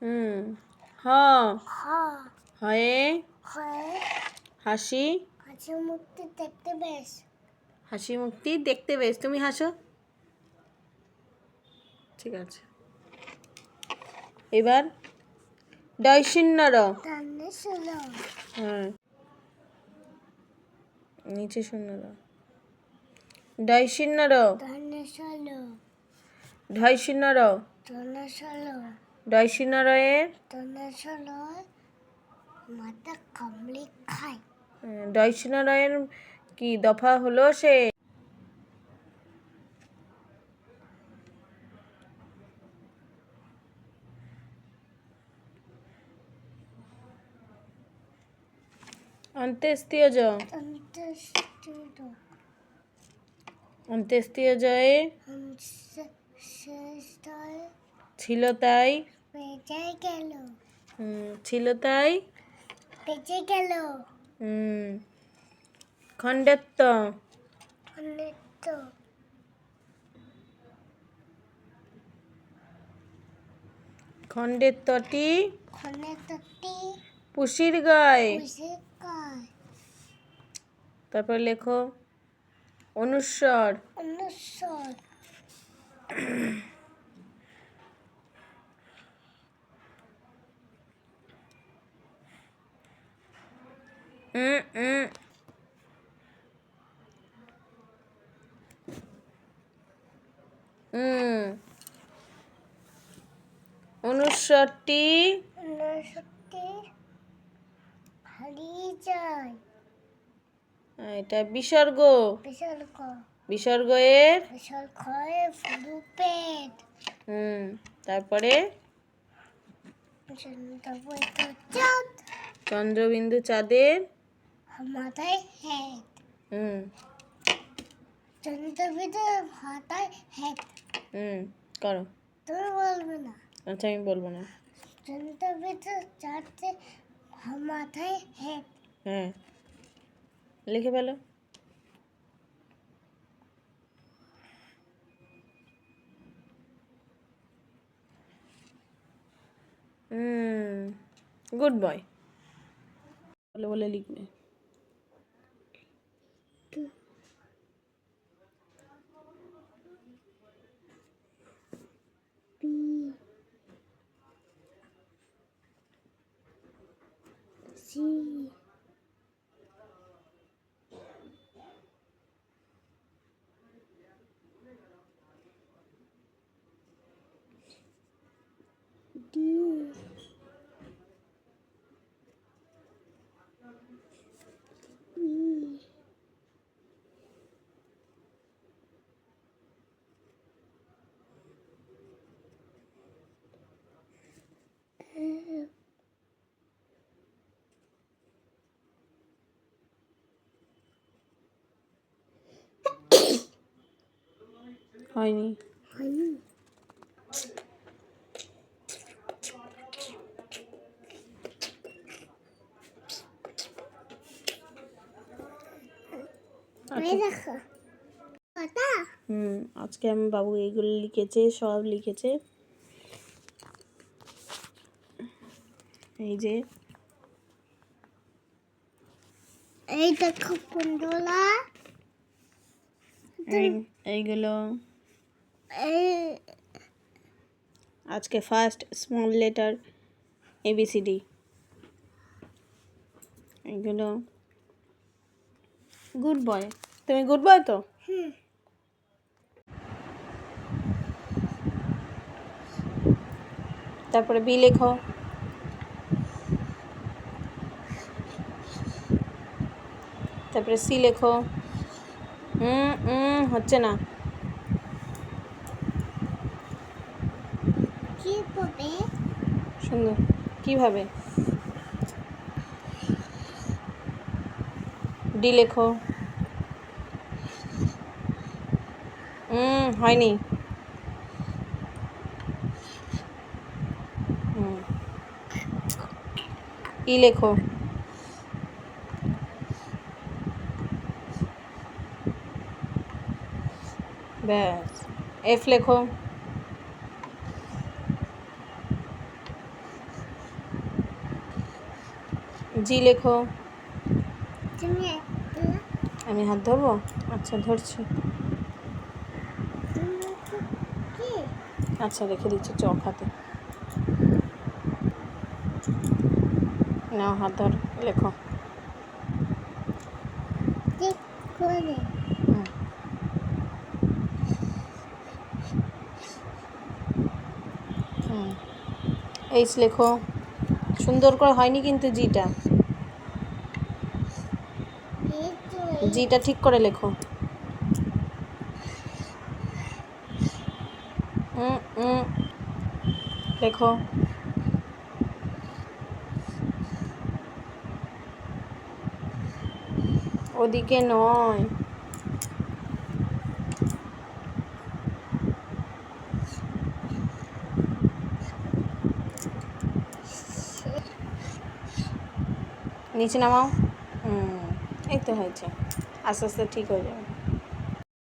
হুম হ হ হয়ে হয়ে হাসি হাসি মুক্তি দেখতে বেশ। হাসি মুক্তি দেখতে বেশ। তুমি হাসো। ঠিক আছে, এবার ডয়শূন্য র। ধানে ছিল হ্যাঁ, নিচে শূন্য র। ডয়শূন্য র। ধানে ছিল ঢয়শূন্য র। ধানে ছিল ডয়শূন্য র এর ধানে ছিল মাথা কামড়ে খায়। ডয়শূন্য র এর কি দফা হলো সে? অন্ত্যেষ্টিয় জ। অন্ত্যেষ্টিত অন্ত্যেষ্টিয় জয়ে শেষটায় ছিল তাই। বেঁচে গেল ছিল তাই। বেঁচে গেল খণ্ডেত্ব। অনেক খণ্ডেত্বটি অনেক পুষির গায়ে। খুশি কায় তারপর লেখো অনুস্বর। অনুস্বর উম উম অনুস্বরটি অনুস্বরটি হারিয়ে যায়। এটা বিসর্গ। বিসর্গ বিসর্গ এর বিসর্গয়ে ফুল পেট তারপরে চাঁদ চন্দ্রবিন্দু চাঁদের মাথায় হেড চন্দ্রবিন্দু মাথায় হেড। করো। তুমি বলবে না? আচ্ছা, আমি বলবো না। চন্দ্রবিন্দু চাঁদের মাথায় হেড। হ্যাঁ, লিখে ফেলো। Good boy. বলে বলে লিখবে। সি ডি ই এফ হয়নি। হয়নি। দেখো কথা আজকে আমি বাবু এইগুলো লিখেছে, সব লিখেছে। এই যে এই দেখো বন্ধুরা, এইগুলো এই আজকে ফার্স্ট স্মল লেটার ABCD। এইগুলো গুড বয়। তুমি গুড বয় তো? তারপরে বি লেখো। তারপরে সি লেখো। হচ্ছে না। কিভাবে সুন্দর। কিভাবে? ডি লেখো। হয়নি। ই লেখো। ব্যাস। এফ লেখো। জি লেখো। তুমি একটা আমি হাত ধরবো? আচ্ছা ধরছি। তুমি কি আচ্ছা রেখে দিচ্ছি চক হাতে। নাও হাত ধর, লেখো। ঠিক করে হুম। হুম, এইচ লেখো। সুন্দর করে হয়নি কিন্তু জিটা। এই তো জিটা ঠিক করে লেখো। হুম হুম, লেখো। ওদিকে নয়। নিচে নামাও। হুম, এই তো হয়েছে। আস্তে আস্তে ঠিক হয়ে যাবে।